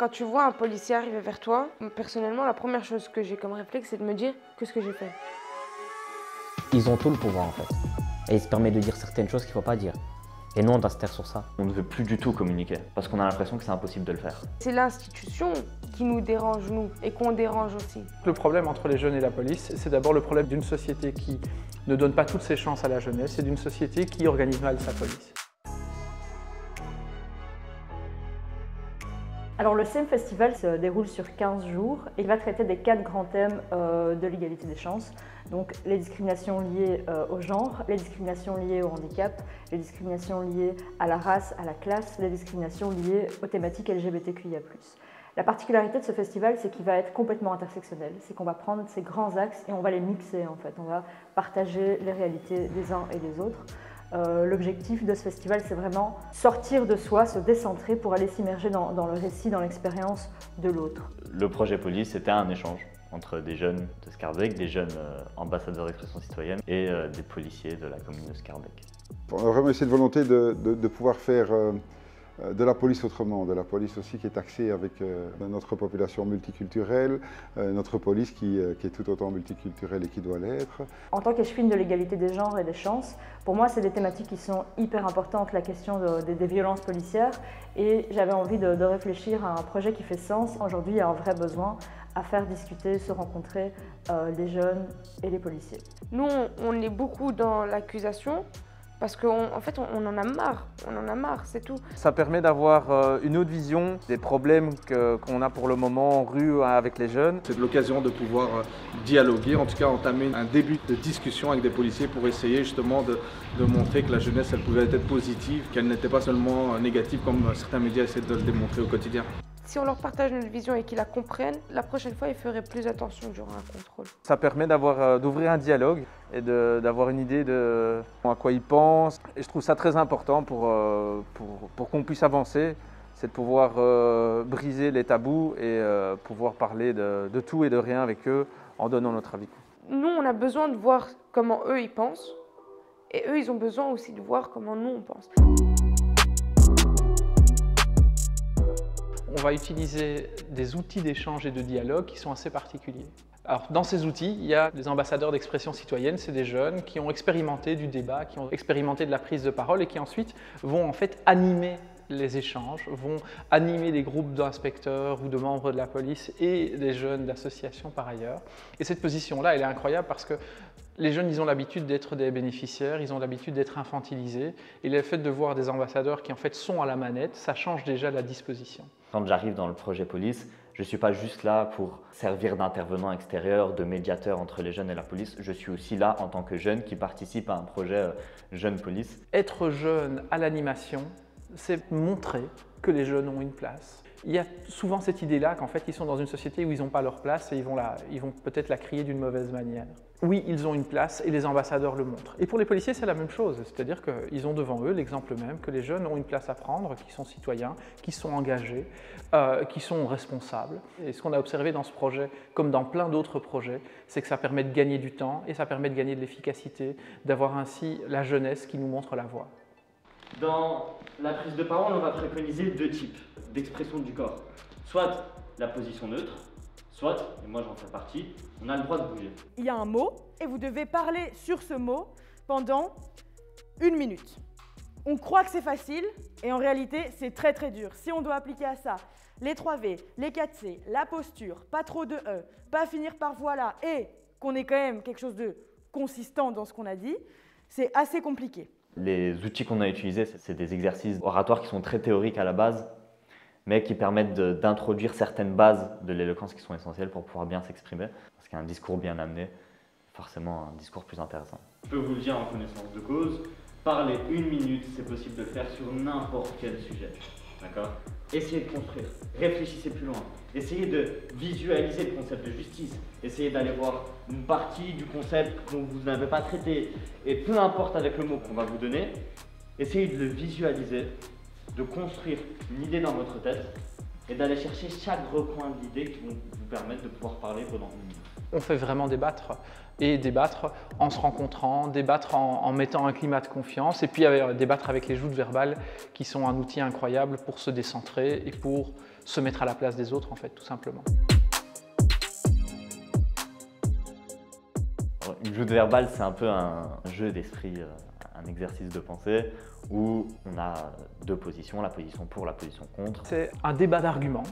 Quand tu vois un policier arriver vers toi, personnellement, la première chose que j'ai comme réflexe, c'est de me dire qu'est-ce que j'ai fait. Ils ont tout le pouvoir en fait. Et ils se permettent de dire certaines choses qu'il ne faut pas dire. Et nous, on doit se taire sur ça. On ne veut plus du tout communiquer parce qu'on a l'impression que c'est impossible de le faire. C'est l'institution qui nous dérange, nous, et qu'on dérange aussi. Le problème entre les jeunes et la police, c'est d'abord le problème d'une société qui ne donne pas toutes ses chances à la jeunesse et d'une société qui organise mal sa police. Alors le SEM Festival se déroule sur 15 jours et il va traiter des 4 grands thèmes de l'égalité des chances. Donc les discriminations liées au genre, les discriminations liées au handicap, les discriminations liées à la race, à la classe, les discriminations liées aux thématiques LGBTQIA+. La particularité de ce festival, c'est qu'il va être complètement intersectionnel. C'est qu'on va prendre ces grands axes et on va les mixer en fait. On va partager les réalités des uns et des autres. L'objectif de ce festival, c'est vraiment sortir de soi, se décentrer pour aller s'immerger dans le récit, dans l'expérience de l'autre. Le projet Police, c'était un échange entre des jeunes de Schaerbeek, des jeunes ambassadeurs d'expression citoyenne et des policiers de la commune de Schaerbeek. On a vraiment essayé de volonté de pouvoir faire de la police autrement, de la police aussi qui est axée avec notre population multiculturelle, notre police qui est tout autant multiculturelle et qui doit l'être. En tant qu'échevine de l'égalité des genres et des chances, pour moi c'est des thématiques qui sont hyper importantes, la question des violences policières, et j'avais envie de réfléchir à un projet qui fait sens. Aujourd'hui il y a un vrai besoin à faire discuter, se rencontrer les jeunes et les policiers. Nous, on est beaucoup dans l'accusation. Parce qu'en fait, on en a marre, c'est tout. Ça permet d'avoir une autre vision des problèmes qu'on a pour le moment en rue avec les jeunes. C'est l'occasion de pouvoir dialoguer, en tout cas entamer un début de discussion avec des policiers pour essayer justement de montrer que la jeunesse elle pouvait être positive, qu'elle n'était pas seulement négative comme certains médias essaient de le démontrer au quotidien. Si on leur partage notre vision et qu'ils la comprennent, la prochaine fois, ils feraient plus attention durant un contrôle. Ça permet d'ouvrir un dialogue et d'avoir une idée de à quoi ils pensent. Et je trouve ça très important pour qu'on puisse avancer, c'est de pouvoir briser les tabous et pouvoir parler de tout et de rien avec eux en donnant notre avis. Nous, on a besoin de voir comment eux, ils pensent. Et eux, ils ont besoin aussi de voir comment nous, on pense. On va utiliser des outils d'échange et de dialogue qui sont assez particuliers. Alors, dans ces outils, il y a des ambassadeurs d'expression citoyenne, c'est des jeunes qui ont expérimenté du débat, qui ont expérimenté de la prise de parole et qui ensuite vont en fait animer les échanges, vont animer des groupes d'inspecteurs ou de membres de la police et des jeunes d'associations par ailleurs. Et cette position-là, elle est incroyable parce que les jeunes, ils ont l'habitude d'être des bénéficiaires, ils ont l'habitude d'être infantilisés. Et le fait de voir des ambassadeurs qui en fait sont à la manette, ça change déjà la disposition. Quand j'arrive dans le projet Police, je ne suis pas juste là pour servir d'intervenant extérieur, de médiateur entre les jeunes et la police. Je suis aussi là en tant que jeune qui participe à un projet Jeune Police. Être jeune à l'animation, c'est montrer que les jeunes ont une place. Il y a souvent cette idée-là qu'en fait, ils sont dans une société où ils n'ont pas leur place et ils vont peut-être la crier d'une mauvaise manière. Oui, ils ont une place et les ambassadeurs le montrent. Et pour les policiers, c'est la même chose. C'est-à-dire qu'ils ont devant eux l'exemple même que les jeunes ont une place à prendre, qui sont citoyens, qui sont engagés, qui sont responsables. Et ce qu'on a observé dans ce projet, comme dans plein d'autres projets, c'est que ça permet de gagner du temps et ça permet de gagner de l'efficacité, d'avoir ainsi la jeunesse qui nous montre la voie. Dans la prise de parole, on va préconiser 2 types d'expression du corps. Soit la position neutre, soit, et moi j'en fais partie, on a le droit de bouger. Il y a un mot et vous devez parler sur ce mot pendant 1 minute. On croit que c'est facile et en réalité c'est très très dur. Si on doit appliquer à ça les 3 V, les 4 C, la posture, pas trop de E, pas finir par voilà et qu'on ait quand même quelque chose de consistant dans ce qu'on a dit, c'est assez compliqué. Les outils qu'on a utilisés, c'est des exercices oratoires qui sont très théoriques à la base, mais qui permettent d'introduire certaines bases de l'éloquence qui sont essentielles pour pouvoir bien s'exprimer. Parce qu'un discours bien amené, forcément un discours plus intéressant. Je peux vous le dire en connaissance de cause, parler 1 minute, c'est possible de le faire sur n'importe quel sujet. D'accord ? Essayez de construire, réfléchissez plus loin, essayez de visualiser le concept de justice, essayez d'aller voir une partie du concept dont vous n'avez pas traité, et peu importe avec le mot qu'on va vous donner, essayez de le visualiser, de construire une idée dans votre tête et d'aller chercher chaque recoin de l'idée qui vont vous permettre de pouvoir parler pendant 1 minute. On fait vraiment débattre, et débattre en se rencontrant, débattre en mettant un climat de confiance, et puis débattre avec les joutes verbales qui sont un outil incroyable pour se décentrer et pour se mettre à la place des autres, en fait, tout simplement. Une joute verbale, c'est un peu un jeu d'esprit, un exercice de pensée où on a deux positions, la position pour, la position contre. C'est un débat d'arguments,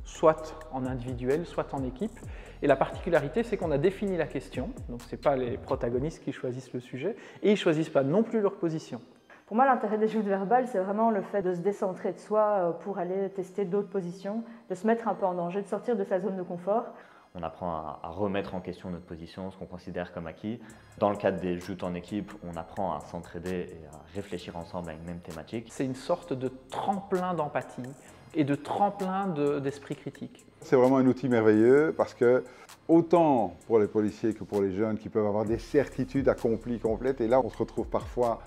soit en individuel, soit en équipe. Et la particularité, c'est qu'on a défini la question, donc ce n'est pas les protagonistes qui choisissent le sujet, et ils ne choisissent pas non plus leur position. Pour moi, l'intérêt des joutes verbales, c'est vraiment le fait de se décentrer de soi pour aller tester d'autres positions, de se mettre un peu en danger, de sortir de sa zone de confort. On apprend à remettre en question notre position, ce qu'on considère comme acquis. Dans le cadre des joutes en équipe, on apprend à s'entraider et à réfléchir ensemble à une même thématique. C'est une sorte de tremplin d'empathie et de tremplin d'esprit critique. C'est vraiment un outil merveilleux parce que autant pour les policiers que pour les jeunes qui peuvent avoir des certitudes accomplies complètes, et là on se retrouve parfois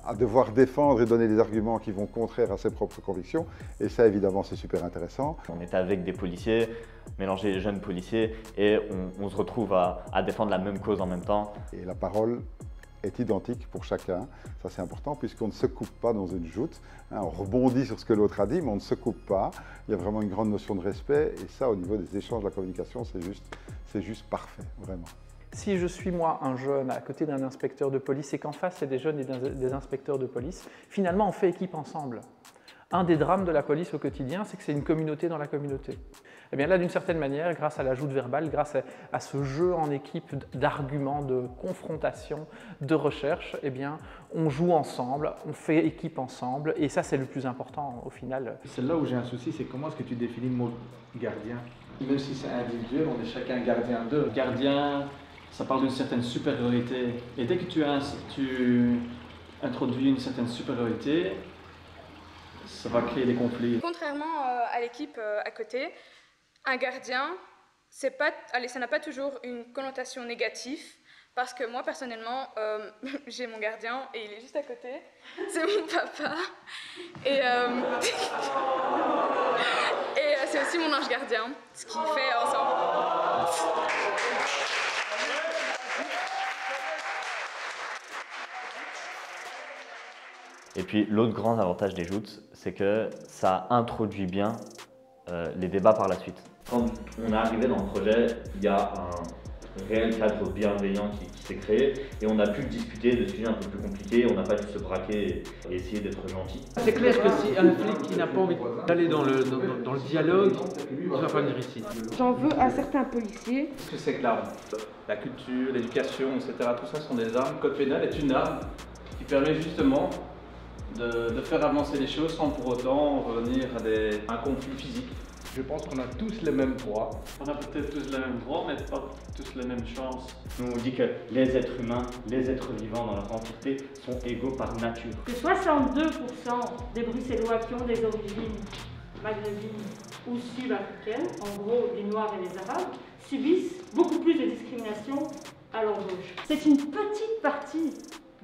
à devoir défendre et donner des arguments qui vont contraire à ses propres convictions, et ça évidemment c'est super intéressant. On est avec des policiers, mélanger les jeunes policiers, et on se retrouve à défendre la même cause en même temps. Et la parole est identique pour chacun, ça c'est important puisqu'on ne se coupe pas dans une joute, on rebondit sur ce que l'autre a dit mais on ne se coupe pas, il y a vraiment une grande notion de respect, et ça au niveau des échanges, de la communication, c'est juste parfait, vraiment. Si je suis moi un jeune à côté d'un inspecteur de police et qu'en face il y a des jeunes et des inspecteurs de police, finalement on fait équipe ensemble. Un des drames de la police au quotidien, c'est que c'est une communauté dans la communauté. Et bien là, d'une certaine manière, grâce à la joute verbale, grâce à ce jeu en équipe d'arguments, de confrontation, de recherche, eh bien, on joue ensemble, on fait équipe ensemble, et ça c'est le plus important au final. C'est là où j'ai un souci, c'est comment est-ce que tu définis le mot gardien? Même si c'est individuel, on est chacun gardien d'eux. Gardien, ça parle d'une certaine supériorité. Et dès que tu introduis une certaine supériorité, ça va créer des conflits. Contrairement à l'équipe à côté, un gardien, ça n'a pas toujours une connotation négative, parce que moi personnellement, j'ai mon gardien et il est juste à côté, c'est mon papa, et c'est aussi mon ange gardien, ce qui fait ensemble. Et puis l'autre grand avantage des joutes, c'est que ça introduit bien les débats par la suite. Quand on est arrivé dans le projet, il y a un réel cadre bienveillant qui s'est créé, et on a pu discuter de sujets un peu plus compliqués, on n'a pas dû se braquer et essayer d'être gentil. C'est clair que si un flic qui n'a pas envie d'aller dans le dialogue, il ne va pas venir ici. J'en veux à certains policiers. Ce que c'est que l'arme, la culture, l'éducation, etc., tout ça sont des armes. Le code pénal est une arme qui permet justement de faire avancer les choses sans pour autant revenir à un conflit physique. Je pense qu'on a tous les mêmes droits. On a peut-être tous les mêmes droits, mais pas tous les mêmes chances. Nous on dit que les êtres humains, les êtres vivants dans leur entièreté sont égaux par nature. Que 62% des Bruxellois qui ont des origines maghrébines ou sud-africaines, en gros les Noirs et les Arabes, subissent beaucoup plus de discrimination à l'embauche. C'est une petite partie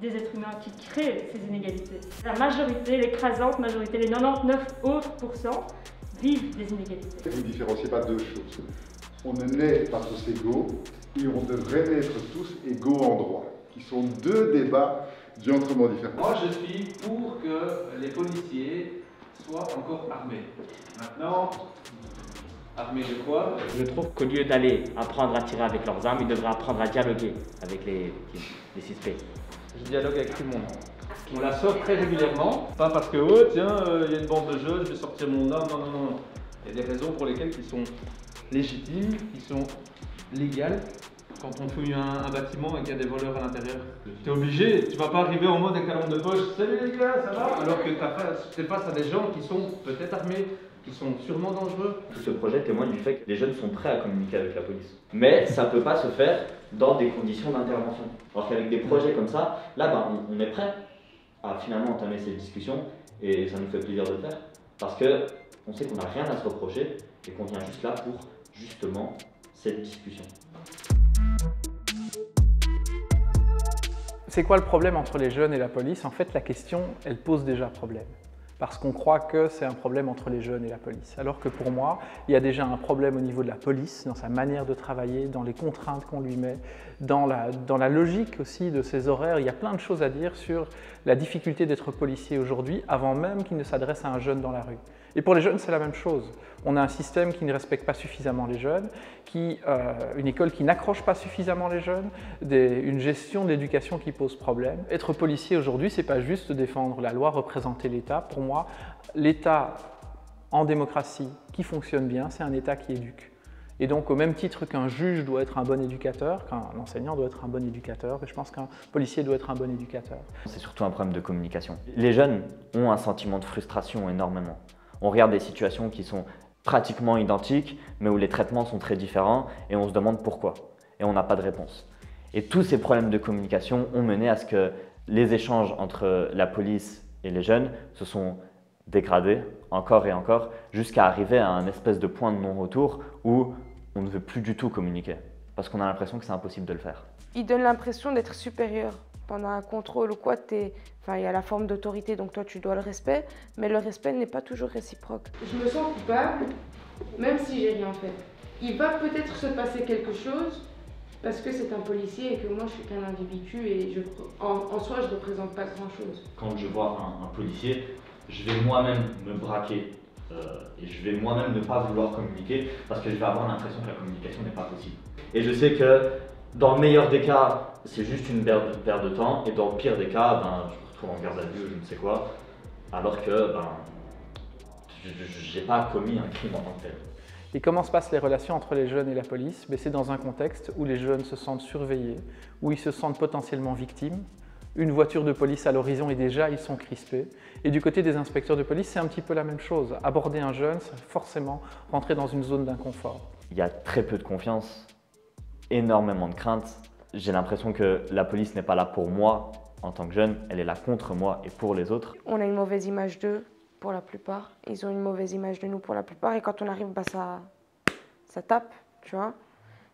des êtres humains qui créent ces inégalités. La majorité, l'écrasante majorité, les 99 autres pourcents, vivent des inégalités. Vous ne différenciez pas deux choses. On ne naît pas tous égaux et on devrait être tous égaux en droit, qui sont deux débats diamétralement différents. Moi, je suis pour que les policiers soient encore armés. Maintenant, armés de quoi? Je trouve qu'au lieu d'aller apprendre à tirer avec leurs armes, ils devraient apprendre à dialoguer avec les suspects. Je dialogue avec tout le monde. On la sort très régulièrement, pas parce que oh tiens, il y a une bande de jeunes, je vais sortir mon arme, non, non, non. Il y a des raisons pour lesquelles qui sont légitimes, qui sont légales. Quand on fouille un bâtiment et qu'il y a des voleurs à l'intérieur, tu es obligé, tu vas pas arriver en mode avec la lampe de poche, salut les gars, ça va? Alors que tu es face à des gens qui sont peut-être armés, qui sont sûrement dangereux. Tout ce projet témoigne du fait que les jeunes sont prêts à communiquer avec la police. Mais ça ne peut pas se faire dans des conditions d'intervention. Alors qu'avec des projets comme ça, là on est prêt à finalement entamer ces discussions, et ça nous fait plaisir de le faire. Parce qu'on sait qu'on n'a rien à se reprocher et qu'on vient juste là pour justement cette discussion. C'est quoi le problème entre les jeunes et la police? En fait, la question, elle pose déjà problème. parce qu'on croit que c'est un problème entre les jeunes et la police. Alors que pour moi, il y a déjà un problème au niveau de la police, dans sa manière de travailler, dans les contraintes qu'on lui met, dans la logique aussi de ses horaires. Il y a plein de choses à dire sur la difficulté d'être policier aujourd'hui, avant même qu'il ne s'adresse à un jeune dans la rue. Et pour les jeunes, c'est la même chose. On a un système qui ne respecte pas suffisamment les jeunes, une école qui n'accroche pas suffisamment les jeunes, une gestion de l'éducation qui pose problème. Être policier aujourd'hui, ce n'est pas juste défendre la loi, représenter l'État. Pour moi, l'État en démocratie qui fonctionne bien, c'est un État qui éduque. Et donc, au même titre qu'un juge doit être un bon éducateur, qu'un enseignant doit être un bon éducateur, je pense qu'un policier doit être un bon éducateur. C'est surtout un problème de communication. Les jeunes ont un sentiment de frustration énormément. On regarde des situations qui sont pratiquement identiques, mais où les traitements sont très différents et on se demande pourquoi. Et on n'a pas de réponse. Et tous ces problèmes de communication ont mené à ce que les échanges entre la police et les jeunes se sont dégradés encore et encore, jusqu'à arriver à un espèce de point de non-retour où on ne veut plus du tout communiquer, parce qu'on a l'impression que c'est impossible de le faire. Il donne l'impression d'être supérieur. Pendant un contrôle ou quoi, il y a la forme d'autorité, donc toi tu dois le respect, mais le respect n'est pas toujours réciproque. Je me sens coupable, même si j'ai rien fait. Il va peut-être se passer quelque chose, parce que c'est un policier et que moi je suis qu'un individu et en soi je ne représente pas grand-chose. Quand je vois un policier, je vais moi-même me braquer et je vais moi-même ne pas vouloir communiquer parce que je vais avoir l'impression que la communication n'est pas possible. Et je sais que dans le meilleur des cas, c'est juste une perte de temps, et dans le pire des cas, je me retrouve en garde à vue ou je ne sais quoi, alors que je n'ai pas commis un crime en tant que tel. Et comment se passent les relations entre les jeunes et la police? C'est dans un contexte où les jeunes se sentent surveillés, où ils se sentent potentiellement victimes. Une voiture de police à l'horizon et déjà ils sont crispés. Et du côté des inspecteurs de police, c'est un petit peu la même chose. Aborder un jeune, c'est forcément rentrer dans une zone d'inconfort. Il y a très peu de confiance, énormément de crainte. J'ai l'impression que la police n'est pas là pour moi en tant que jeune, elle est là contre moi et pour les autres. On a une mauvaise image d'eux pour la plupart. Ils ont une mauvaise image de nous pour la plupart. Et quand on arrive, ça tape, tu vois.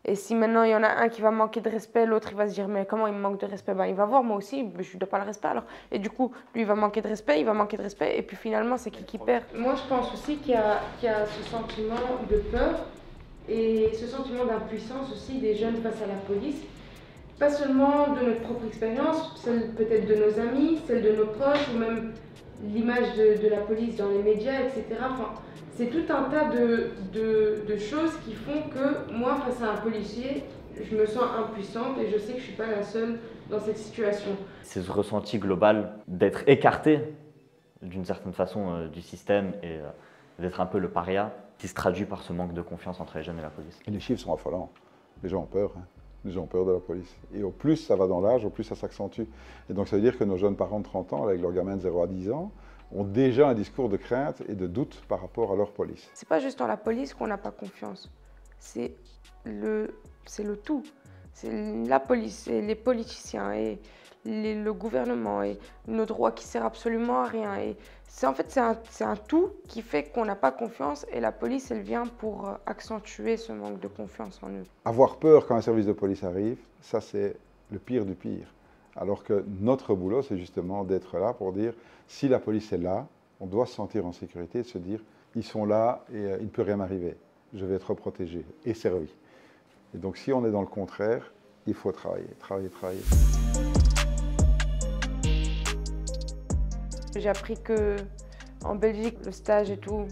Et si maintenant il y en a un qui va manquer de respect, l'autre il va se dire mais comment il me manque de respect? Il va voir moi aussi, je ne dois pas le respect alors. Et du coup, lui il va manquer de respect, et puis finalement c'est qui perd? Moi je pense aussi qu'il y a ce sentiment de peur et ce sentiment d'impuissance aussi des jeunes face à la police. Pas seulement de notre propre expérience, celle peut-être de nos amis, celle de nos proches ou même l'image de la police dans les médias, etc. C'est tout un tas de choses qui font que moi, face à un policier, je me sens impuissante et je sais que je ne suis pas la seule dans cette situation. C'est ce ressenti global d'être écarté d'une certaine façon du système et d'être un peu le paria qui se traduit par ce manque de confiance entre les jeunes et la police. Et les chiffres sont affolants. Les gens ont peur. Les gens ont peur de la police. Et au plus ça va dans l'âge, au plus ça s'accentue. Et donc ça veut dire que nos jeunes parents de 30 ans, avec leurs gamins de 0 à 10 ans, ont déjà un discours de crainte et de doute par rapport à leur police. C'est pas juste dans la police qu'on n'a pas confiance, c'est le tout. C'est la police, et les politiciens, et le gouvernement, et nos droits qui servent absolument à rien. Et en fait, c'est un tout qui fait qu'on n'a pas confiance, et la police, elle vient pour accentuer ce manque de confiance en eux. Avoir peur quand un service de police arrive, ça c'est le pire du pire. Alors que notre boulot, c'est justement d'être là pour dire, si la police est là, on doit se sentir en sécurité et se dire, ils sont là et il ne peut rien m'arriver. Je vais être protégé et servi. Et donc si on est dans le contraire, il faut travailler, travailler, travailler. J'ai appris qu'en Belgique, le stage et tout,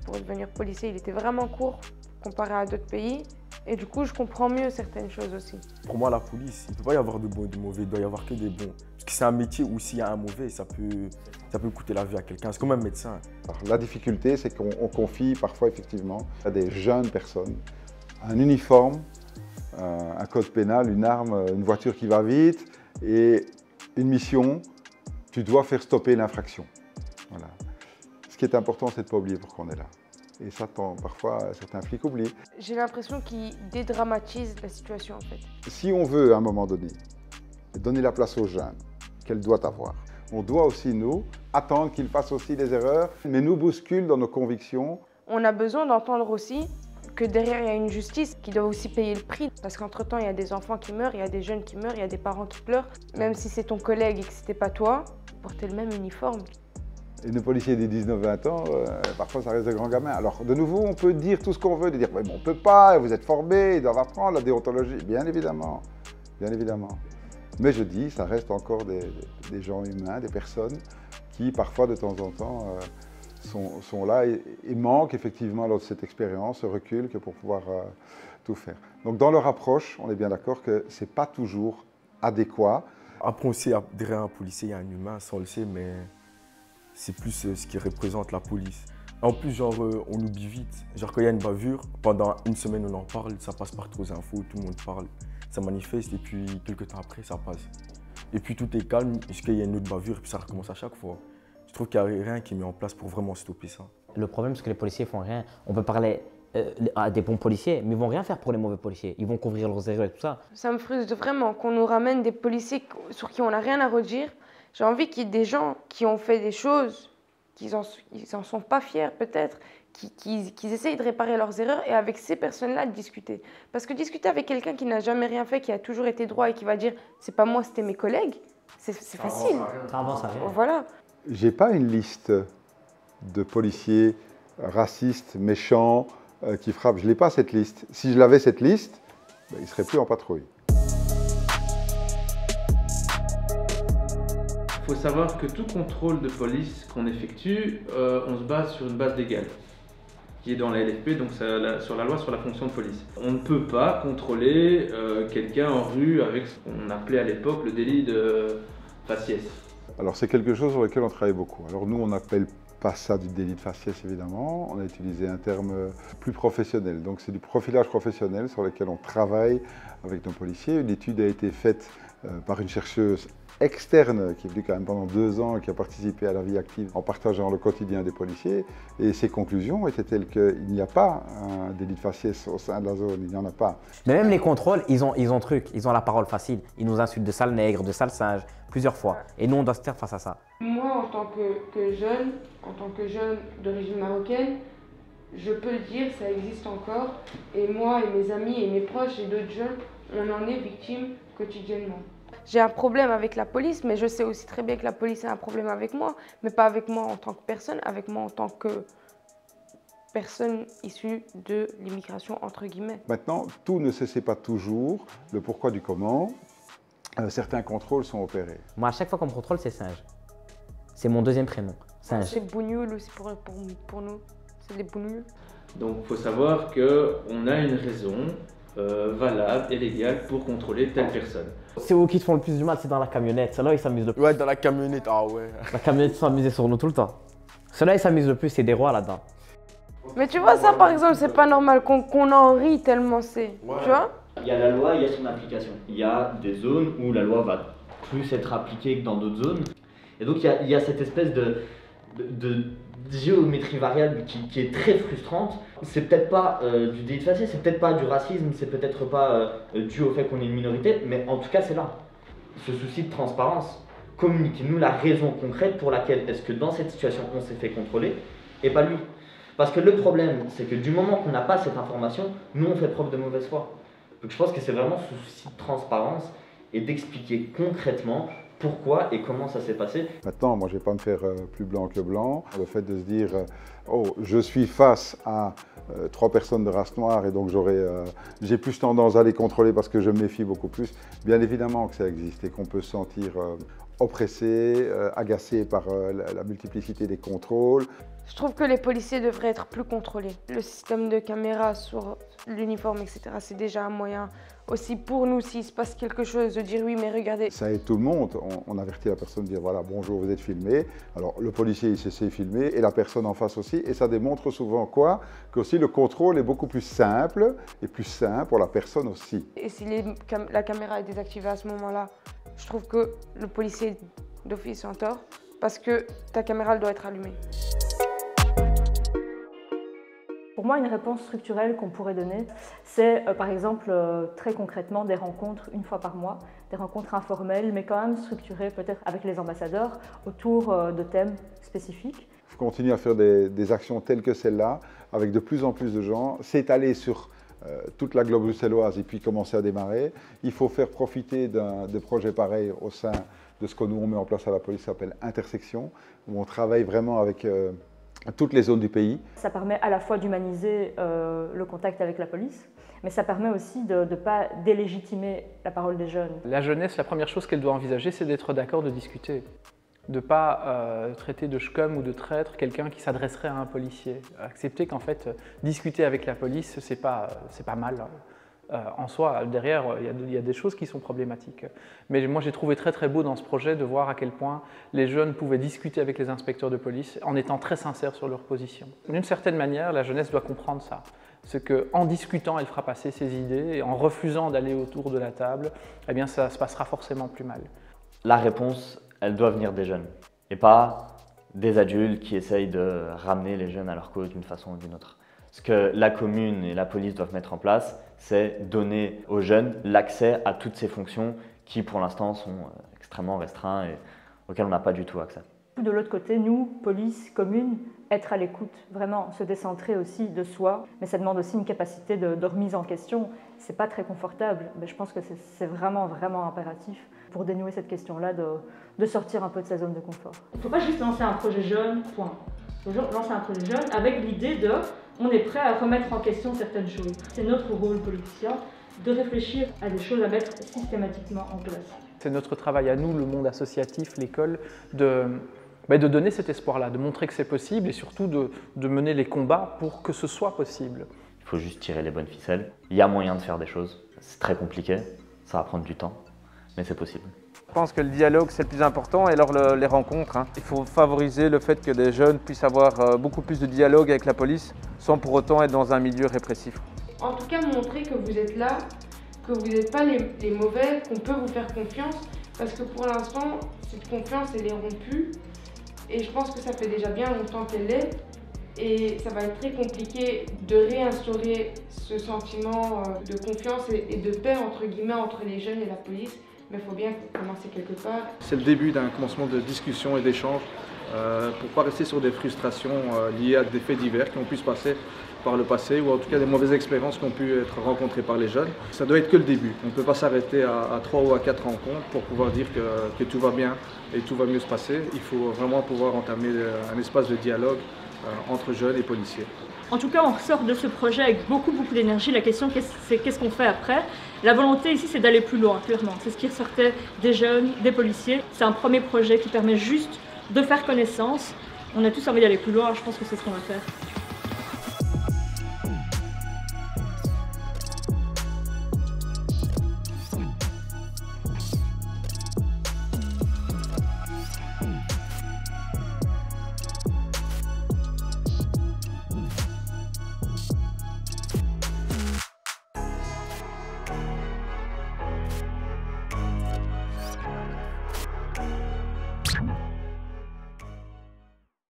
pour devenir policier, il était vraiment court comparé à d'autres pays. Et du coup, je comprends mieux certaines choses aussi. Pour moi, la police, il ne peut pas y avoir de bons et de mauvais, il doit y avoir que des bons. Parce que c'est un métier où s'il y a un mauvais, ça peut coûter la vie à quelqu'un. C'est comme un médecin. Alors, la difficulté, c'est qu'on confie parfois effectivement à des jeunes personnes un uniforme, un code pénal, une arme, une voiture qui va vite et une mission. Tu dois faire stopper l'infraction. Voilà. Ce qui est important, c'est de ne pas oublier pourquoi on est là. Et ça, parfois, certains flics oublient. J'ai l'impression qu'ils dédramatisent la situation, en fait. Si on veut, à un moment donné, donner la place aux jeunes qu'elle doit avoir, on doit aussi, nous, attendre qu'ils fassent aussi des erreurs, mais nous bousculent dans nos convictions. On a besoin d'entendre aussi que derrière, il y a une justice qui doit aussi payer le prix. Parce qu'entre-temps, il y a des enfants qui meurent, il y a des jeunes qui meurent, il y a des parents qui pleurent. Même si c'est ton collègue et que ce n'était pas toi, porter le même uniforme. Et nos policiers des 19-20 ans, parfois ça reste de grands gamins. Alors de nouveau, on peut dire tout ce qu'on veut, de dire ouais, bon, on ne peut pas, vous êtes formés, ils doivent apprendre la déontologie, bien évidemment, bien évidemment. Mais je dis, ça reste encore des gens humains, des personnes qui parfois de temps en temps sont là et manquent effectivement lors de cette expérience, ce recul que pour pouvoir tout faire. Donc dans leur approche, on est bien d'accord que ce n'est pas toujours adéquat. Après on sait, derrière un policier, il y a un humain, ça on le sait, mais c'est plus ce qui représente la police. En plus, genre, on oublie vite. Genre, quand il y a une bavure, pendant une semaine, on en parle, ça passe partout aux infos, tout le monde parle, ça manifeste, et puis quelques temps après, ça passe. Et puis tout est calme, jusqu'à y a une autre bavure, et puis ça recommence à chaque fois. Je trouve qu'il n'y a rien qui est mis en place pour vraiment stopper ça. Le problème, c'est que les policiers font rien. On peut parler à des bons policiers, mais ils vont rien faire pour les mauvais policiers. Ils vont couvrir leurs erreurs et tout ça. Ça me frustre vraiment qu'on nous ramène des policiers sur qui on n'a rien à redire. J'ai envie qu'il y ait des gens qui ont fait des choses, qu'ils n'en sont pas fiers peut-être, qu'ils essayent de réparer leurs erreurs et avec ces personnes-là de discuter. Parce que discuter avec quelqu'un qui n'a jamais rien fait, qui a toujours été droit et qui va dire « c'est pas moi, c'était mes collègues », c'est facile. Ça avance à rien. Voilà. J'ai pas une liste de policiers racistes, méchants, qui frappent. Je n'ai pas cette liste. Si je l'avais cette liste, ben, ils ne seraient plus en patrouille. Il faut savoir que tout contrôle de police qu'on effectue, on se base sur une base légale qui est dans la LFP, donc sur la loi sur la fonction de police. On ne peut pas contrôler quelqu'un en rue avec ce qu'on appelait à l'époque le délit de faciès. Alors c'est quelque chose sur lequel on travaille beaucoup. Alors nous, on n'appelle pas ça du délit de faciès évidemment, on a utilisé un terme plus professionnel. Donc c'est du profilage professionnel sur lequel on travaille avec nos policiers. Une étude a été faite par une chercheuse externe qui est venue quand même pendant 2 ans et qui a participé à la vie active en partageant le quotidien des policiers. Et ses conclusions étaient telles qu'il n'y a pas un délit de faciès au sein de la zone, il n'y en a pas. Mais même les contrôles, ils ont la parole facile. Ils nous insultent de sale nègre, de sale singe, plusieurs fois. Et nous, on doit se taire face à ça. Moi, en tant que jeune d'origine marocaine, je peux le dire, ça existe encore. Et moi et mes amis et mes proches et d'autres jeunes, on en est victimes quotidiennement. J'ai un problème avec la police, mais je sais aussi très bien que la police a un problème avec moi, mais pas avec moi en tant que personne, avec moi en tant que personne issue de l'immigration, entre guillemets. Maintenant, tout ne se sait pas toujours, le pourquoi du comment. Certains contrôles sont opérés. Moi, à chaque fois qu'on me contrôle, c'est singe. C'est mon deuxième prénom, singe. C'est bougnoul aussi pour nous, c'est des bougnoules. Donc il faut savoir qu'on a une raison valable et légale pour contrôler telle personne. C'est eux qui te font le plus du mal, c'est dans la camionnette. Ceux-là, ils s'amusent le plus. Ouais, dans la camionnette, ah ouais. La camionnette s'amusait sur nous tout le temps. Ceux-là, ils s'amusent le plus, c'est des rois là-dedans. Mais tu vois, ça par exemple, c'est pas normal qu'on en rit tellement c'est. Ouais. Tu vois? Il y a la loi, il y a son application. Il y a des zones où la loi va plus être appliquée que dans d'autres zones. Et donc il y a cette espèce de géométrie variable qui est très frustrante. C'est peut-être pas du délit de faciès, c'est peut-être pas du racisme, c'est peut-être pas dû au fait qu'on est une minorité, mais en tout cas c'est là. Ce souci de transparence, communiquez-nous la raison concrète pour laquelle est-ce que dans cette situation on s'est fait contrôler et pas lui. Parce que le problème, c'est que du moment qu'on n'a pas cette information, nous on fait preuve de mauvaise foi. Donc je pense que c'est vraiment ce souci de transparence et d'expliquer concrètement pourquoi et comment ça s'est passé. Maintenant, moi je ne vais pas me faire plus blanc que blanc. Le fait de se dire oh, je suis face à 3 personnes de race noire et donc j'ai plus tendance à les contrôler parce que je me méfie beaucoup plus. Bien évidemment que ça existe et qu'on peut se sentir oppressé, agacé par la multiplicité des contrôles. Je trouve que les policiers devraient être plus contrôlés. Le système de caméra sur l'uniforme, etc., c'est déjà un moyen aussi pour nous, s'il se passe quelque chose, de dire oui, mais regardez. Ça aide tout le monde. On avertit la personne de dire voilà, bonjour, vous êtes filmé. Alors le policier, il sait filmer et la personne en face aussi. Et ça démontre souvent quoi? Qu'aussi le contrôle est beaucoup plus simple et plus sain pour la personne aussi. Et si la caméra est désactivée à ce moment-là, je trouve que le policier d'office est en tort parce que ta caméra elle doit être allumée. Pour moi, une réponse structurelle qu'on pourrait donner, c'est par exemple très concrètement des rencontres une fois par mois, des rencontres informelles, mais quand même structurées peut-être avec les ambassadeurs autour de thèmes spécifiques. Il faut continuer à faire des actions telles que celle-là, avec de plus en plus de gens, s'étaler sur toute la globe bruxelloise et puis commencer à démarrer. Il faut faire profiter de projets pareils au sein de ce que nous on met en place à la police s'appelle Intersection, où on travaille vraiment avec toutes les zones du pays. Ça permet à la fois d'humaniser le contact avec la police, mais ça permet aussi de ne pas délégitimer la parole des jeunes. La jeunesse, la première chose qu'elle doit envisager, c'est d'être d'accord de discuter. De ne pas traiter de scum ou de traître quelqu'un qui s'adresserait à un policier. Accepter qu'en fait, discuter avec la police, c'est pas mal. En soi, derrière, il y a des choses qui sont problématiques. Mais moi, j'ai trouvé très très beau dans ce projet de voir à quel point les jeunes pouvaient discuter avec les inspecteurs de police en étant très sincères sur leur position. D'une certaine manière, la jeunesse doit comprendre ça. C'est qu'en discutant, elle fera passer ses idées et en refusant d'aller autour de la table, eh bien, ça se passera forcément plus mal. La réponse, elle doit venir des jeunes et pas des adultes qui essayent de ramener les jeunes à leur cause d'une façon ou d'une autre. Ce que la commune et la police doivent mettre en place, c'est donner aux jeunes l'accès à toutes ces fonctions qui, pour l'instant, sont extrêmement restreintes et auxquelles on n'a pas du tout accès. De l'autre côté, nous, police, commune, être à l'écoute, vraiment se décentrer aussi de soi, mais ça demande aussi une capacité de remise en question. C'est pas très confortable, mais je pense que c'est vraiment, vraiment impératif pour dénouer cette question-là, de sortir un peu de sa zone de confort. Il ne faut pas juste lancer un projet jeune, point. Il faut lancer un projet jeune avec l'idée de on est prêt à remettre en question certaines choses. C'est notre rôle politicien de réfléchir à des choses à mettre systématiquement en place. C'est notre travail à nous, le monde associatif, l'école, de donner cet espoir-là, de montrer que c'est possible et surtout de mener les combats pour que ce soit possible. Il faut juste tirer les bonnes ficelles. Il y a moyen de faire des choses. C'est très compliqué, ça va prendre du temps, mais c'est possible. Je pense que le dialogue c'est le plus important et alors les rencontres. Il faut favoriser le fait que des jeunes puissent avoir beaucoup plus de dialogue avec la police sans pour autant être dans un milieu répressif. En tout cas, montrer que vous êtes là, que vous n'êtes pas les mauvais, qu'on peut vous faire confiance, parce que pour l'instant, cette confiance elle est rompue et je pense que ça fait déjà bien longtemps qu'elle l'est et ça va être très compliqué de réinstaurer ce sentiment de confiance et de paix entre guillemets entre les jeunes et la police. Mais il faut bien commencer quelque part. C'est le début d'un commencement de discussion et d'échange pour ne pas rester sur des frustrations liées à des faits divers qui ont pu se passer par le passé ou en tout cas des mauvaises expériences qui ont pu être rencontrées par les jeunes. Ça doit être que le début. On ne peut pas s'arrêter à 3 ou à 4 rencontres pour pouvoir dire que tout va bien et tout va mieux se passer. Il faut vraiment pouvoir entamer un espace de dialogue entre jeunes et policiers. En tout cas, on ressort de ce projet avec beaucoup d'énergie. La question, c'est qu'est-ce qu'on fait après? La volonté ici, c'est d'aller plus loin, clairement. C'est ce qui ressortait des jeunes, des policiers. C'est un premier projet qui permet juste de faire connaissance. On a tous envie d'aller plus loin, je pense que c'est ce qu'on va faire.